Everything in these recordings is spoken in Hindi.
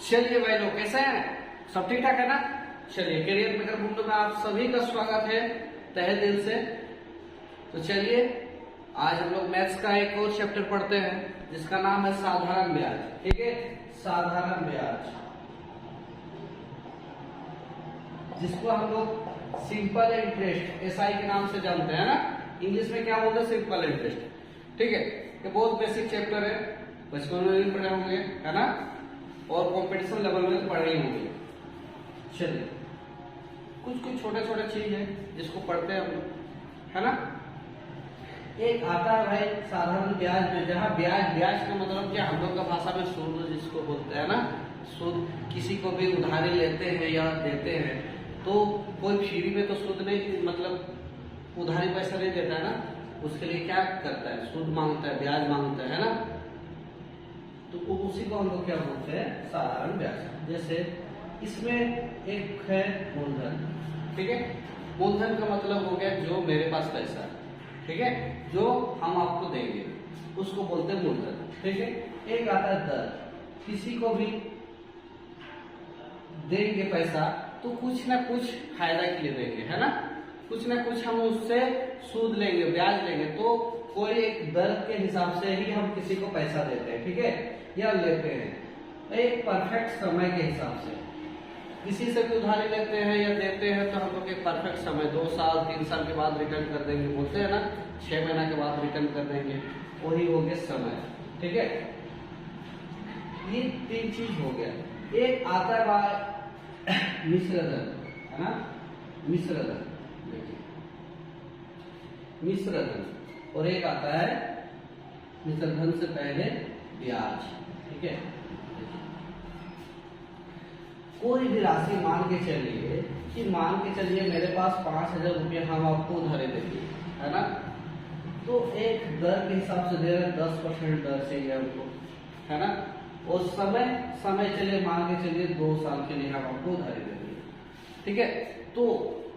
चलिए भाई लोग कैसे हैं, सब ठीक ठाक है ना। चलिए करियर मेकर मुंडू में आप सभी का स्वागत है तहे दिल से। तो चलिए आज हम लोग मैथ्स का एक और चैप्टर पढ़ते हैं जिसका नाम है साधारण ब्याज। ठीक है, साधारण ब्याज, जिसको हम लोग सिंपल इंटरेस्ट एसआई के नाम से जानते हैं ना। इंग्लिश में क्या बोलते हैं, सिंपल इंटरेस्ट। ठीक है, ये बहुत बेसिक चैप्टर है, बचपन में भी पढ़े होंगे है ना, और कंपटीशन लेवल में पढ़े ही होंगे। चलिए कुछ छोटे छोटे चीज है जिसको पढ़ते हैं हम लोग, है ना। एक आता है भाई साधारण ब्याज में, जहाँ ब्याज का मतलब क्या, हम लोग का भाषा में सूद जिसको बोलते हैं ना। सूद किसी को भी उधारी लेते हैं या देते हैं तो कोई फ्री में तो सूद नहीं, मतलब उधारी पैसा नहीं देता है ना, उसके लिए क्या करता है, सूद मांगता है, ब्याज मांगता है ना। तो उसी को हम लोग क्या बोलते हैं, साधारण ब्याज। जैसे इसमें एक है मूलधन। ठीक है, मूलधन का मतलब हो गया जो मेरे पास पैसा है, ठीक है, जो हम आपको देंगे उसको बोलते हैं मूलधन। ठीक है, एक आता है दर, किसी को भी देंगे पैसा तो कुछ ना कुछ फायदा के लिए देंगे, है ना, कुछ ना कुछ हम उससे सूद लेंगे, ब्याज लेंगे, तो कोई एक दर के हिसाब से ही हम किसी को पैसा देते हैं। ठीक है, या लेते हैं एक परफेक्ट समय के हिसाब से। किसी से भी उधारी लेते हैं या देते हैं तो हम लोग एक परफेक्ट समय 2 साल 3 साल के बाद रिटर्न कर देंगे, बोलते हैं ना, 6 महीना के बाद रिटर्न कर देंगे, वही हो गया समय। ठीक है, ये 3 चीज हो गया। एक आता है मिश्रधन, है ना, मिश्रधन, मिश्रधन, और एक आता है मिश्रधन से पहले ब्याज। ठीक है, कोई भी राशि मान के चलिए कि मान के चलिए मेरे पास 5000 रुपया हम आपको उधारे देंगे, है ना, तो एक दर के हिसाब से दे रहे हैं, 10% दर चाहिए हमको, है ना, और समय चलिए मान के चलिए 2 साल के लिए हम आपको उधारी देंगे। ठीक है, तो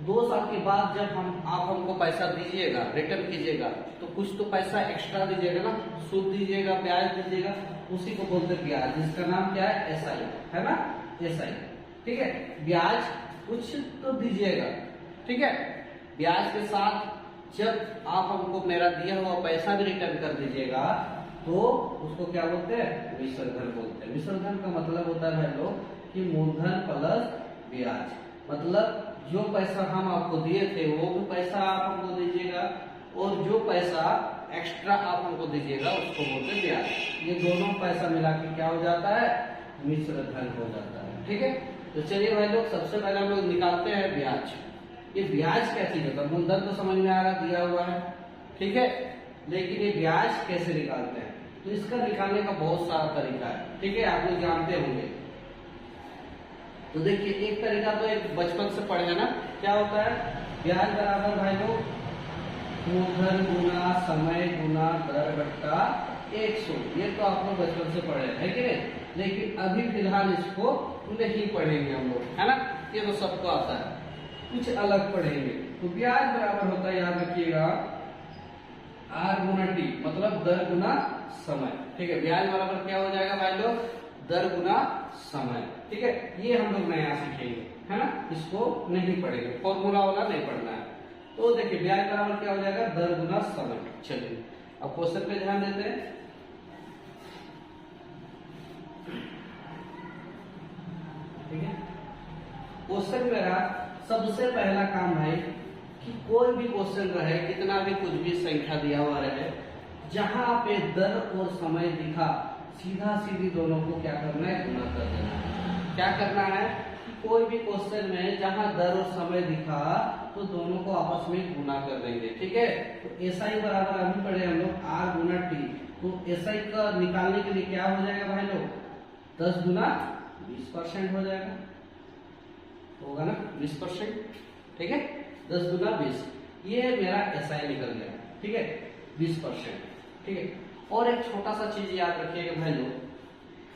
2 साल के बाद जब आप हमको पैसा दीजिएगा, रिटर्न कीजिएगा, तो कुछ तो पैसा एक्स्ट्रा दीजिएगा ना, सूद दीजिएगा, ब्याज दीजिएगा, उसी को बोलते हैं ब्याज, जिसका नाम क्या है, एसआई, है ना, एसआई। ठीक है, ब्याज कुछ तो दीजिएगा। ठीक है, ब्याज के साथ जब आप हमको मेरा दिया हुआ पैसा भी रिटर्न कर दीजिएगा तो उसको क्या बोलते हैं, मिश्रधन बोलते हैं। मिश्रधन का मतलब होता है भाई लोग कि मूलधन प्लस ब्याज, मतलब जो पैसा हम आपको दिए थे वो भी पैसा आप हमको दीजिएगा, और जो पैसा एक्स्ट्रा आप हमको दीजिएगा उसको बोलते हैं ब्याज। ये दोनों पैसा मिला के क्या हो जाता है, मिश्रधन हो जाता है। ठीक है, तो चलिए भाई लोग सबसे पहले हम लोग निकालते हैं ब्याज। ये ब्याज क्या चीज होता है, मूलधन तो समझ में आ रहा, दिया हुआ है, ठीक है, लेकिन ये ब्याज कैसे निकालते हैं, तो इसका निकालने का बहुत सारा तरीका है। ठीक है, आप लोग जानते होंगे। तो देखिए एक तरीका तो एक बचपन से पढ़े है ना, क्या होता है, ब्याज बराबर भाई लोग मूलधन गुना समय गुना दर बट्टा 100। ये तो आप लोग बचपन से पढ़े है कि नहीं, लेकिन अभी फिलहाल इसको नहीं पढ़ेंगे हम लोग, है ना, ये तो सबको आता है, कुछ अलग पढ़ेंगे। तो ब्याज बराबर होता है, याद रखिएगा, आर गुना टी, मतलब दर गुना समय। ठीक है, ब्याज बराबर क्या हो जाएगा भाई लोग, दर गुना समय। ठीक है, ये हम लोग नया सीखेंगे, है ना, इसको नहीं पढ़ेंगे, फॉर्मूला वाला नहीं पढ़ना है। तो देखिए ब्याज बराबर क्या हो जाएगा, दर गुना समय। चलिए अब क्वेश्चन पे ध्यान देते हैं। ठीक है, क्वेश्चन मेरा सबसे पहला काम है कि कोई भी क्वेश्चन रहे, कितना भी कुछ भी संख्या दिया हुआ रहे, जहां पे दर और समय दिखा, सीधा सीधी दोनों को क्या करना है, गुना कर देना है। क्या करना है कि कोई भी क्वेश्चन में जहां दर और समय दिखा तो दोनों को आपस में गुना कर देंगे। ठीक है, तो एसआई बराबर अभी पढ़े हम लोग आर गुना टी, तो एसआई का निकालने के लिए क्या हो जाएगा भाई लोग, 10 गुना 20% हो जाएगा, होगा ना 20%। ठीक है, 10 गुना 20, ये मेरा एसआई निकल गया। ठीक है, 20%। ठीक है, और एक छोटा सा चीज याद रखिएगा भाई लोग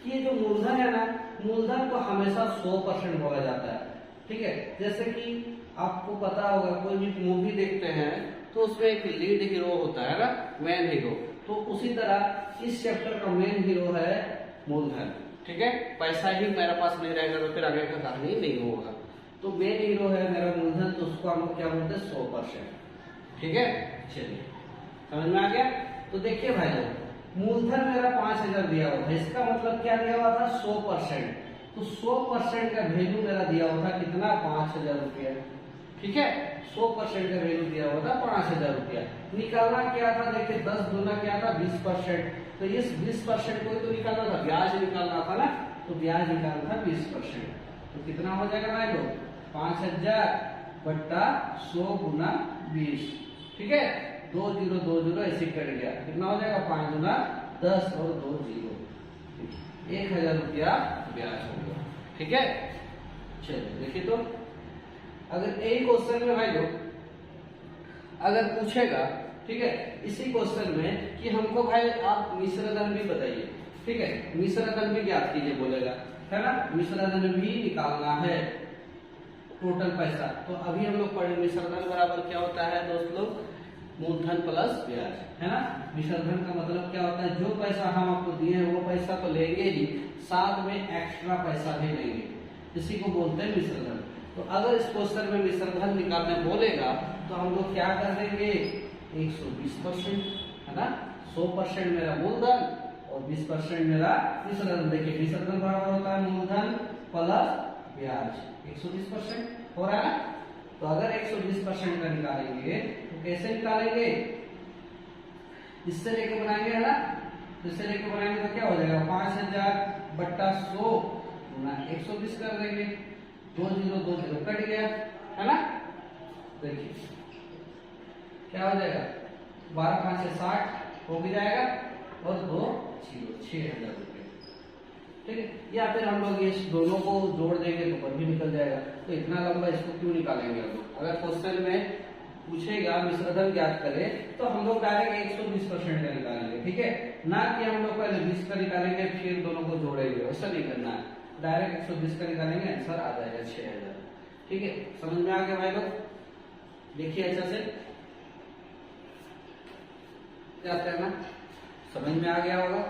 कि ये जो मूलधन है ना, मूलधन को हमेशा 100% बोला जाता है। ठीक है, जैसे कि आपको पता होगा कोई भी मूवी देखते हैं तो उसमें एक लीड हीरो होता है ना, मेन हीरो, तो उसी तरह इस चैप्टर का मेन हीरो है मूलधन। ठीक है, पैसा ही मेरे पास नहीं रहेगा तो फिर आगे का कहानी नहीं होगा। तो मेन हीरो है मेरा मूलधन, तो उसको हम लोग क्या बोलते हैं 100%। ठीक है, चलिए समझ में आ गया। तो देखिए भाई लोग, मूलधन मेरा 5000 दिया हुआ था, इसका मतलब क्या दिया हुआ था 100%। तो 100% का वैल्यू मेरा दिया हुआ था कितना 5000 रुपया। ठीक है, 100% का वैल्यू दिया हुआ था 5000 रुपया। निकालना क्या था, देखिए 10 दूना क्या था 20%। तो इस 20% को तो निकालना था, ब्याज निकालना था ना, तो ब्याज निकालना था 20%। तो कितना हो जाएगा भाई लोग 5000 बट्टा 100 गुना 20। ठीक है, 2 0 2 0 ऐसे कट गया, कितना हो जाएगा 5 गुना 10 और 2 0, 1000 रुपया ब्याज हो गया। ठीक है, चलिए देखिए तो अगर यही क्वेश्चन में भाई लोग अगर पूछेगा, ठीक है, इसी क्वेश्चन में कि हमको भाई आप मिश्र धन भी बताइए। ठीक है, मिश्र धन भी ज्ञात कीजिए बोलेगा, है ना, मिश्र धन भी निकालना है टोटल पैसा। तो अभी हम लोग पढ़े मिश्र धन बराबर क्या होता है दोस्त लोग, मूलधन प्लस ब्याज, है ना। मिश्र धन का मतलब क्या होता है, जो पैसा हम आपको दिए हैं वो पैसा तो लेंगे ही, साथ में एक्स्ट्रा पैसा भी लेंगे, इसी को बोलते हैं मिश्र धन। तो अगर इस क्वेश्चन में मिश्र धन निकालने बोलेगा तो हम लोग क्या कर देंगे 120%, है ना। 100% मेरा मूलधन और 20% मेरा मिश्र धन। देखिए मिश्र धन बराबर होता है मूलधन प्लस ब्याज, 120% हो रहा है ना। तो अगर 120% का निकालेंगे तो कैसे निकालेंगे, इससे लेके बनाएंगे, है ना। इससे लेके बनाएंगे तो क्या हो जाएगा 5000 बट्टा 100 गुना 120 कर देंगे, 2 0 2 0 कट गया, है ना। देखिए क्या हो जाएगा 12 5 से 60 हो भी जाएगा और 2 0 6000 रुपये। ठीक है, या फिर हम लोग इस दोनों को जोड़ देंगे तो पर भी निकल जाएगा। तो इतना लंबा इसको क्यों निकालेंगे हम लोग। अगर क्वेश्चन में पूछेगा मिश्र धन ज्ञात करें तो हम लोग डायरेक्ट 120% का निकालेंगे। ठीक है, ना कि हम लोग पहले 20 का निकालेंगे फिर दोनों को जोड़ेंगे, ऐसा नहीं करना है। डायरेक्ट 120 का निकालेंगे, आंसर आ जाएगा 6000। ठीक है, समझ में आ गया भाई लोग। देखिए अच्छा से क्या करना, समझ में आ गया होगा।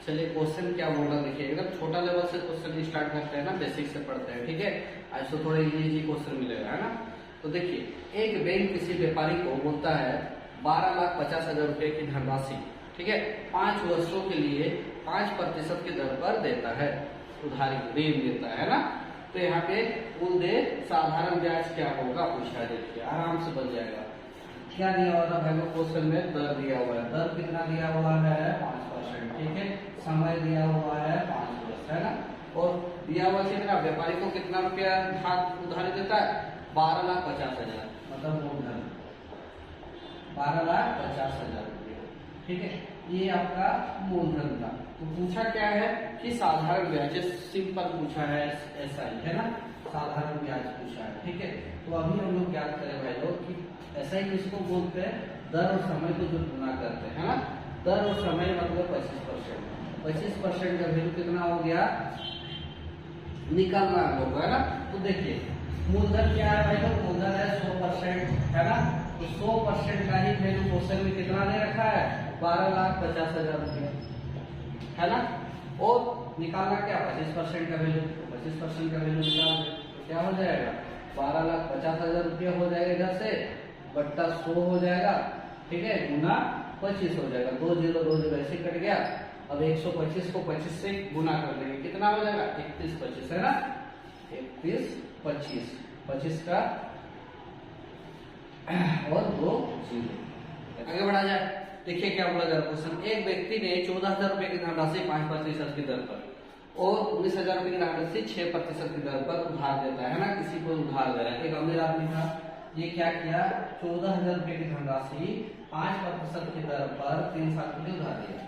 चलिए क्वेश्चन क्या बोल रहा देखिए, एकदम छोटा लेवल से क्वेश्चन स्टार्ट करते हैं ना, बेसिक से पढ़ते हैं। ठीक है, आज तो थोड़ा इजी क्वेश्चन मिलेगा, है ना। तो देखिए एक बैंक किसी व्यापारी को बोलता है 12,50,000 रुपए की धनराशि, ठीक है, 5 वर्षों के लिए 5% की दर पर देता है, उधारी ऋण देता है ना। तो यहाँ पे कुल दे साधारण ब्याज क्या होगा पूछा है। देखिए आराम से बन जाएगा। क्या दिया हुआ था भाई क्वेश्चन में, दर दिया हुआ है, दर कितना दिया हुआ है 5%। ठीक है, समय दिया हुआ है 5 वर्ष, है ना। और दिया हुआ कितना, व्यापारी को कितना रुपया उधारी देता है 12,50,000, मतलब मूलधन 12,50,000 रुपये। ठीक है, ये आपका मूलधन था। तो पूछा क्या है कि साधारण ब्याज, सिंपल पूछा है, ऐसा ही है ना, साधारण ब्याज पूछा है। ठीक है, तो अभी हम लोग क्या करें भाई लोग कि ऐसा ही किसको बोलते हैं, दर और समय को जो गुना करते हैं, है ना। दर और समय मतलब 25%, 25% का वैल्यू कितना हो गया निकालना हम लोग, है ना। तो देखिए मूलधन क्या है भाई लोग, मूलधन है 100%, है ना। तो 100% का ही वैल्यू क्वेश्चन में कितना दे रखा है 12,50,000 रुपया, है ना। और निकालना क्या 25% का वैल्यू, 25% का वैल्यू निकाल तो क्या हो जाएगा 12,50,000 रुपया हो जाएगा इधर से, बट्टा 100 हो जाएगा, ठीक है, गुना 25 हो जाएगा, 2 0 2 0 ऐसे कट गया। अब 125 को 25 से गुना कर देंगे, कितना हो जाएगा 31 25, है ना, 31 25, 25 का और 2 0। आगे बढ़ा जाए, देखिए क्या बोला जा रहा क्वेश्चन। एक व्यक्ति ने 14,000 रुपए की धनराशि 5% की दर पर और 19,000 रुपए की धनराशि 6% की दर पर उधार देता है ना, किसी को उधार दे रहा है। एक अमीर आदमी था, ये क्या किया 14,000 रुपए की धनराशि 5% की दर पर 3 साल के लिए उधार दिया,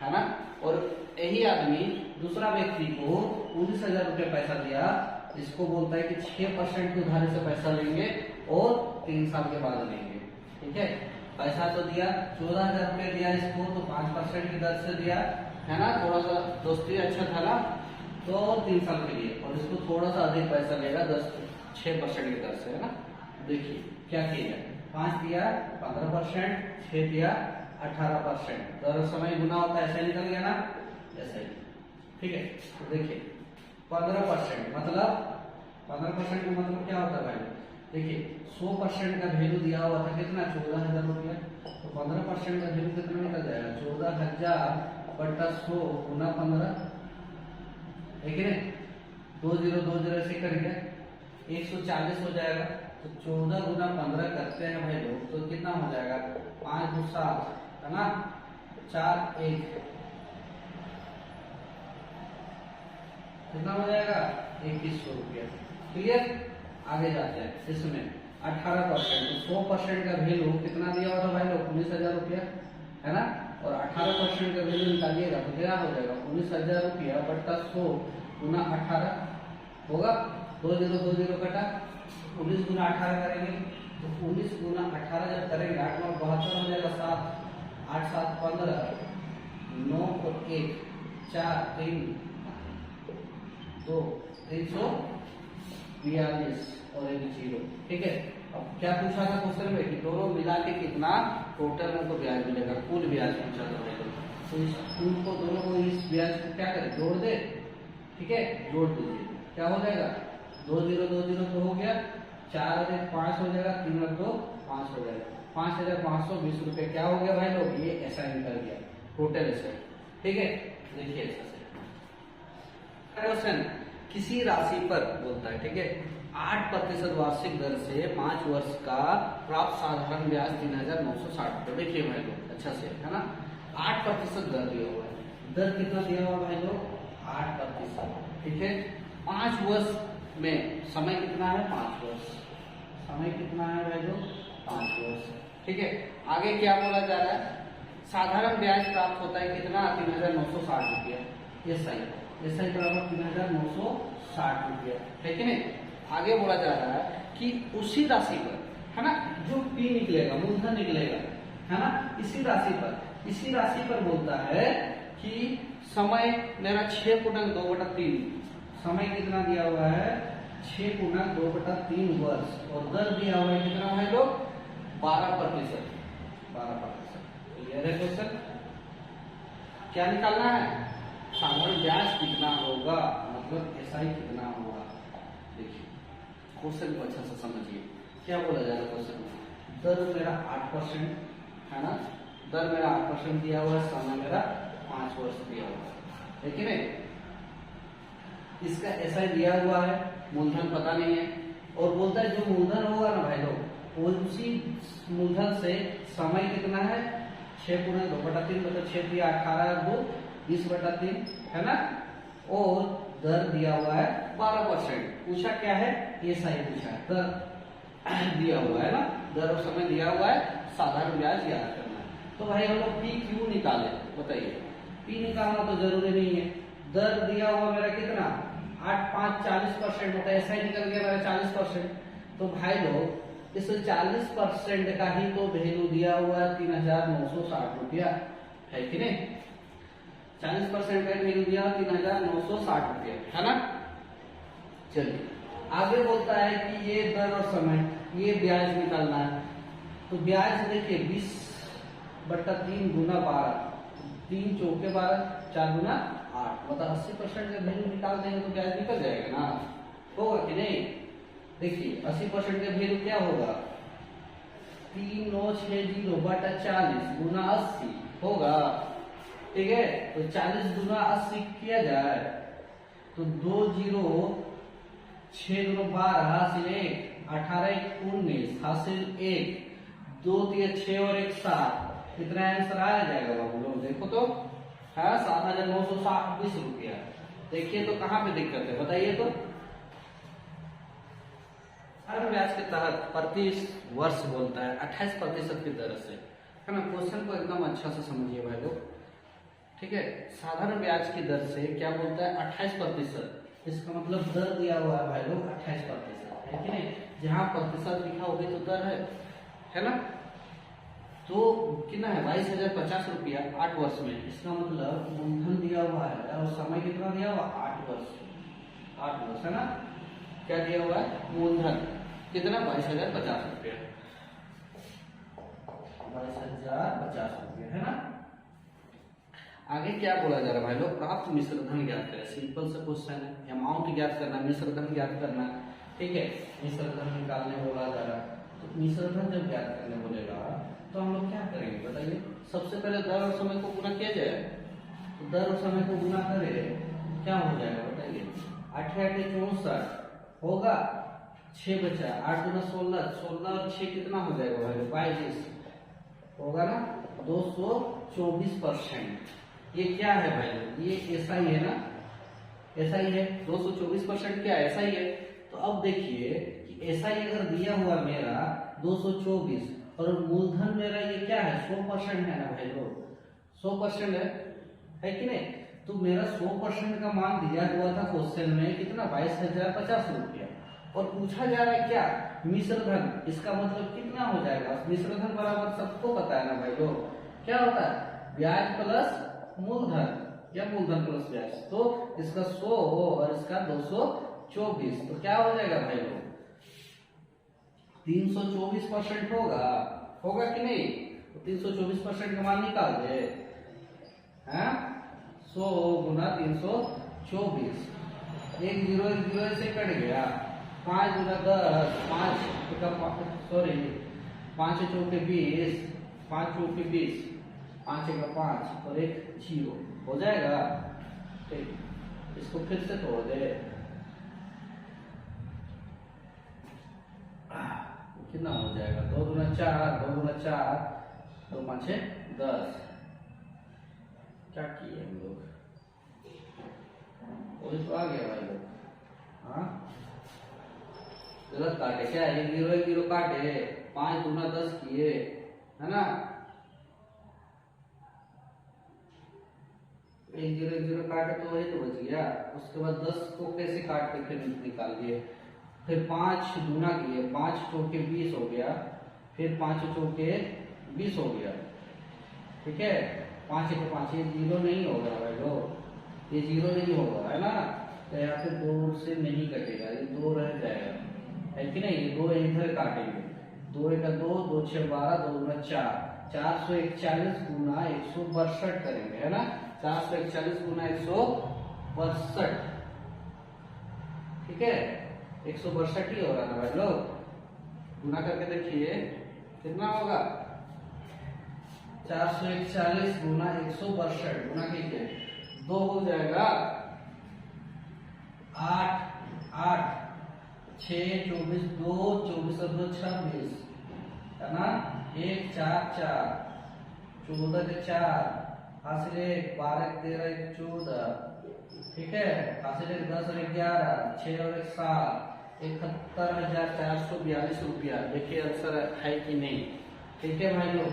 है ना। और यही आदमी दूसरा व्यक्ति को 19,000 रुपए पैसा दिया, इसको बोलता है कि 6% की उधारी से पैसा लेंगे और 3 साल के बाद लेंगे। ठीक है, पैसा तो दिया 14,000 रुपए दिया इसको, तो 5% की दर से दिया, है ना। थोड़ा सा दोस्ती अच्छा था ना, तो 3 साल के लिए, और इसको थोड़ा सा अधिक पैसा लेगा 6% की दर से, है ना। देखिए क्या किया, 5 दिया 15%, 6 दिया 18%, दर समय गुना होता है, ऐसा निकल गया ना, ऐसा ही। ठीक है, तो देखिए 15% मतलब 15% का मतलब क्या होता है भाई? देखिए 100% का वैल्यू दिया हुआ था कितना, 14,000 रुपया, तो 15% का वैल्यू कितना निकल जाएगा, 14,000 बटा 100 गुना 15, है कि नहीं? 2020 ऐसे करेंगे 140 हो जाएगा, तो 14 गुना 15 करते हैं भाई लोग, तो कितना हो जाएगा, 5 2 7 है ना, 4 1 कितना हो जाएगा, 2100 रुपया। क्लियर? आगे जाते हैं इसमें 18%, तो 100% का वैल्यू कितना दिया हुआ था भाई लोग, 19,000 रुपया, है ना, और 18% का वैल्यू निकालिएगा तो क्या हो जाएगा, 19,000 रुपया बट्टा 100 गुना 18 होगा, 2020 कटा, 19 गुना 18 करेंगे, तो 19 गुना 18 जब करेंगे 8 9 72 हो जाएगा, 7 8 7 15 9 और 1 4 3 2 342 और एक 0। ठीक है, अब क्या पूछा था क्वेश्चन में कि दोनों मिला के कितना टोटल में तो ब्याज मिलेगा, कुल ब्याज पूछा था, तो इस कुल को दोनों को इस ब्याज को क्या करें, जोड़ दे। ठीक है, जोड़ दीजिए, क्या हो जाएगा, 2020 तो हो गया, 4 और 1 5 हो जाएगा, 3 और 2 5 हो जाएगा, 5,520 रुपये क्या हो गया भाई लोग, ये असाइन कर दिया टोटल असाइन। ठीक है, देखिए ऐसा क्वेश्चन, किसी राशि पर बोलता है, ठीक है, 8% वार्षिक दर से 5 वर्ष का प्राप्त साधारण ब्याज 3,960 रुपये। देखिए भाई लोग अच्छा से, है ना, 8% दर दिया हुआ है, दर कितना दिया हुआ भाई लोग, 8%। ठीक है, 5 वर्ष में समय कितना है, 5 वर्ष, समय कितना है भाई लोग, 5 वर्ष। ठीक है, आगे क्या बोला जा रहा है, साधारण ब्याज प्राप्त होता है कितना, 3,960 रुपया, ये सही बराबर 3,960 रुपया, है कि नहीं। आगे बोला जा रहा है कि उसी राशि पर, है ना, जो P निकलेगा, मूलधन निकलेगा, है ना, इसी राशि पर बोलता है कि समय मेरा 6x2/3, समय कितना दिया हुआ है, 6x2/3 वर्ष, और दर दिया हुआ है कितना है लोग, 12%। क्लियर है क्वेश्चन? क्या निकालना है, साधारण ब्याज कितना होगा, मतलब एसआई कितना होगा। देखिए क्वेश्चन को अच्छा से समझिए, क्या बोला जा रहा है क्वेश्चन में, दर मेरा 8% है ना, दर मेरा 8% दिया हुआ है, समय मेरा 5 वर्ष दिया हुआ है कि नहीं, इसका एसआई दिया हुआ है, मूलधन पता नहीं है, और बोलता है जो मूलधन होगा ना भाई लोग, वो उसी मूलधन से समय कितना है, 6x2/3 मतलब 6 × 18 2 20/3, है ना, और दर दिया हुआ है 12%। पूछा क्या है, एसआई पूछा है, दर दिया हुआ है ना, दर और समय दिया हुआ है, साधारण ब्याज याद करना है। तो भाई हम लोग पी क्यू निकाले, बताइए, पी निकालना तो जरूरी नहीं है, दर दिया हुआ मेरा कितना, 8 5 40%, मतलब एसआई निकल गया मेरा 40%, तो भाई लोग इस 40% का ही तो वैल्यू दिया हुआ है 3,960 रुपया, है कि नहीं, 40% का वैल्यू दिया 3,960 रुपया, है ना। चलिए आगे बोलता है कि ये दर और समय, ये ब्याज निकालना है, तो ब्याज देखिए 20/3 गुना 12, 3 चौके 12, 4 गुना 8, मतलब 80% का वैल्यू निकाल देंगे तो ब्याज निकल जाएगा ना, होगा कि नहीं। देखिए 80% का वैल्यू क्या होगा, 3960/40 गुना 80 होगा, ठीक है, तो 40 गुना 80 किया जाए तो 2 0 6 2 12 हासिल 1 18 1 19 हासिल 1 2 3 6 और 1 7, कितना आंसर आ जाएगा बाबू लोग, देखो तो है 7,920 रुपया। देखिए तो कहाँ पे दिक्कत है बताइए तो, साधारण ब्याज के तहत प्रति वर्ष बोलता है 28% की दर से, है ना। क्वेश्चन को एकदम अच्छा से समझिए भाई लोग, ठीक है, साधारण ब्याज की दर से क्या बोलता है 28%, इसका मतलब दर दिया हुआ है भाई लोग 28%, है कि नहीं, जहां प्रतिशत लिखा होगी तो दर है ना, तो कितना है 22,050 रुपया 8 वर्ष में, इसका मतलब मूलधन दिया हुआ है और समय कितना दिया हुआ 8 वर्ष, है ना, क्या दिया हुआ है मूलधन कितना 22,050 रुपया, 22,050 रुपया, है ना। आगे क्या बोला जा रहा है भाई लोग, प्राप्त मिश्र धन ज्ञात करें। सिंपल सा क्वेश्चन है, अमाउंट ज्ञात करना, मिश्र धन ज्ञात करना, ठीक है। मिश्र धन निकालने बोला जा रहा है, तो मिश्र धन जब ज्ञात करने बोलेगा तो हम लोग क्या करेंगे बताइए। सबसे पहले दर और समय को गुना किया जाए, तो दर और समय को गुना करें क्या हो जाएगा बताइए। 8 8 64 होगा, 6 बचा, 8 दूना 16, 16 और 6 कितना हो जाएगा भाई 22 होगा ना, 224%। ये क्या है भाई, ये ऐसा ही है ना, ऐसा ही है। 224% क्या ऐसा ही है। तो अब देखिए कि ऐसा ही अगर दिया हुआ मेरा 224 और मूलधन मेरा ये क्या है 100% है ना भाई लोग, 100% है कि नहीं। तो मेरा 100% का मान दिया हुआ था क्वेश्चन में कितना 22,050 रुपया, और पूछा जा रहा है क्या मिश्र धन, इसका मतलब कितना हो जाएगा। मिश्र धन बराबर सबको पता है ना भाई लोग, क्या होता है ब्याज प्लस मूलधन या मूलधन प्लस ब्याज। तो इसका 100 और इसका 224, तो क्या हो जाएगा भाई लोग 324% होगा, होगा कि नहीं। तो 324% का मान निकाल दे, हैं 100 गुना 324, 1 0 1 0 से कट गया, 5 गुना 10, 5 सॉरी 5 चौके 20, 5 चौके 20, 5 का 5 और 1 0 हो जाएगा। ठीक, इसको फिर से तोड़ दे, कितना हो जाएगा 2 दूना 4, 2 दूना 4, 2 5 10। क्या किए हम लोग, वही तो आ गया भाई लोग। हाँ गलत काटे क्या, 1 0 1 0 काटे, 5 दूना 10 किए है ना, 1 0 1 0 काटे तो वही तो बच गया। उसके बाद 10 को कैसे काट के फिर निकाल दिए, फिर 5 दूना किए, 5 चौके 20 हो गया, फिर 5 चौके 20 हो गया, ठीक है। 5 1 5, ये 0 नहीं होगा भाई लोग, ये 0 नहीं होगा है ना। तो यहाँ पे 2 से नहीं कटेगा, ये 2 रह जाएगा है कि नहीं, ये 2 इधर काटेंगे, 2 1 2, 2 6 12, 2 गुना 4, 441 गुना 162 करेंगे है ना, 441 गुना 162, ठीक है 162 ही हो रहा है भाई लोग। गुना करके देखिए कितना होगा, 441 गुना 162 गुना कीजिए, 2 हो जाएगा 8 8 6 24 2 24 और 2 26 है ना, 1 4 4 14 के 4 हासिल 1 12 13 14, ठीक है, हासिल 10 और 11 6 और 1 7, 71,442 रुपया। देखिए आंसर है कि नहीं, ठीक है भाई लोग।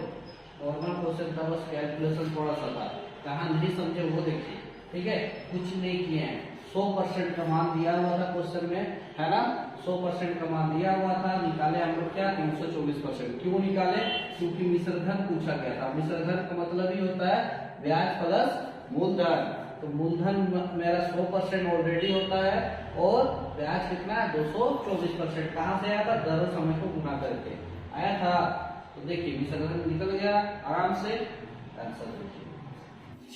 नॉर्मल क्वेश्चन था, बस कैलकुलेशन थोड़ा सा था, कहाँ नहीं समझे वो देखिए, ठीक है, कुछ नहीं किए हैं। 100% का मान दिया हुआ था क्वेश्चन में है ना, 100% का मान दिया हुआ था, निकाले हम लोग क्या 324%। क्यों निकाले, क्योंकि मिश्र धन पूछा गया था। मिश्र धन का मतलब ही होता है ब्याज प्लस मूलधन, तो मूलधन मेरा 100% ऑलरेडी होता है और ब्याज कितना है 224%। कहाँ से आया था, दर समय को गुना करके आया था। तो देखिए मिश्र धन निकल गया आराम से, आंसर देखिए।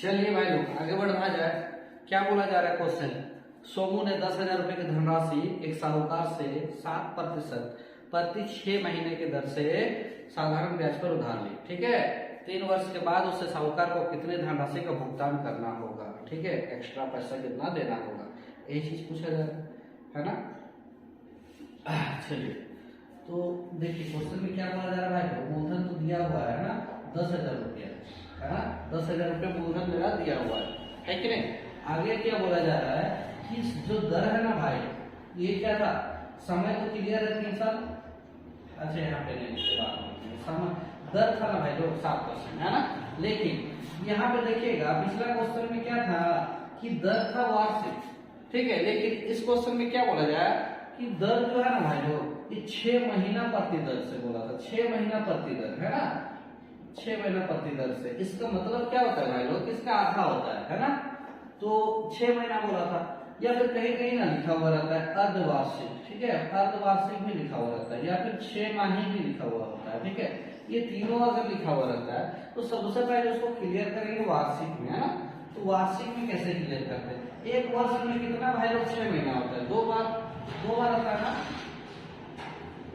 चलिए भाई लोग आगे बढ़ना जाए, क्या बोला जा रहा है क्वेश्चन, सोमू ने 10,000 रुपए की धनराशि एक साहूकार से 7% प्रति 6 महीने की दर से साधारण ब्याज पर उधार ली, ठीक है। 3 वर्ष के बाद उससे साहूकार को कितने धनराशि का भुगतान करना होगा, ठीक है, एक्स्ट्रा पैसा कितना देना होगा, यही चीज पूछा जा रहा है ना। चलिए तो देखिए क्वेश्चन में क्या बोला जा रहा है भाई, मूलधन तो दिया हुआ है ना 10,000 रुपया है ना, 10,000 रुपया मूलधन मेरा दिया हुआ है कि नहीं। आगे क्या बोला जा रहा है कि जो दर है ना भाई, ये क्या था, समय तो क्लियर है 3 साल, अच्छा यहाँ पे नहीं समय दर था ना भाई लोग 7% है ना। लेकिन यहाँ पे देखिएगा पिछला क्वेश्चन में क्या था कि दर था वार्षिक, ठीक है, लेकिन इस क्वेश्चन में क्या बोला जाए कि दर जो है ना भाई लोग ये 6 महीना प्रति दर से बोला था, 6 महीना प्रति दर है ना, 6 महीना प्रति दर से। इसका मतलब क्या होता है भाई लोग, इसका आधा होता है ना, तो 6 महीना बोला था, या फिर कहीं कहीं ना लिखा हुआ रहता है अर्धवार्षिक, ठीक है, अर्धवार्षिक भी लिखा हुआ रहता है, या फिर 6 माही भी लिखा हुआ होता है, ठीक है। ये तीनों अगर लिखा हुआ रहता है तो सबसे पहले उसको क्लियर करेंगे वार्षिक में है ना, तो वार्षिक में कैसे क्लियर करते हैं? एक वर्ष में कितना भाई लोग 6 महीना होता है, दो बार होता है ना,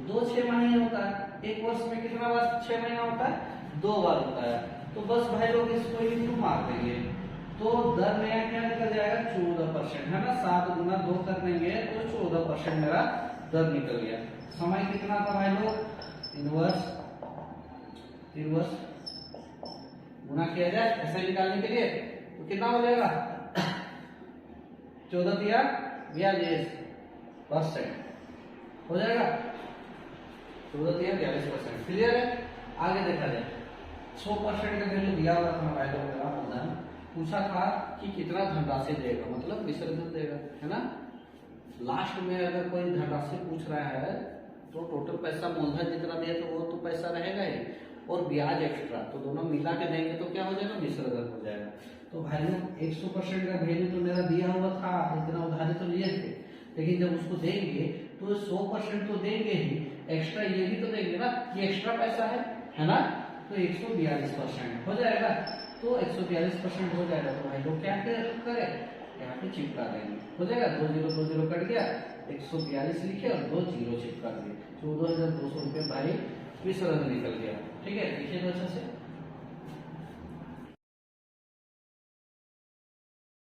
6 महीने होता है। एक वर्ष में कितना बार 6 महीना होता है? 2 बार होता है। तो बस भाई लोग इसको इंटू मार देंगे, तो दर नया क्या निकल जाएगा? 14%, है ना। 7 गुना 2 कर देंगे तो 14% मेरा दर निकल गया। समय कितना था भाई लोग? इनवर्स गुना किया जाए ऐसे निकालने के लिए, तो कितना हो जाएगा? 14 दिया 42% हो जाएगा। 14 दिया 42%। क्लियर है? आगे देखा जाए 100% का वैल्यू दिया हुआ था भाई लोग, मेरा उदाहरण पूछा था कि कितना धनराशि देगा, मतलब विसर्जन देगा, है ना। लास्ट में अगर कोई धनराशि पूछ रहा है तो टोटल पैसा मूलधन जितना दिया तो वो तो पैसा रहेगा ही, और ब्याज एक्स्ट्रा, तो दोनों मिला के देंगे तो क्या हो जाएगा? विसर्जन हो जाएगा। तो भाई लोग 100% का वैल्यू तो मेरा दिया हुआ था, इतना उधारी तो लिए थे, लेकिन जब उसको देंगे तो 100% तो देंगे ही, एक्स्ट्रा ये भी तो देंगे ना, ये एक्स्ट्रा पैसा है ना। तो 142% हो जाएगा। तो 142% हो जाएगा। तो भाई लोग क्या करें? यहाँ पे चिपका देंगे, हो जाएगा। 2 0 कट गया, 142 लिखे और 2 0 चिपका दिए, 14,200 रुपये भाई विसर्जन निकल गया। ठीक है, लिखिए तो अच्छा से।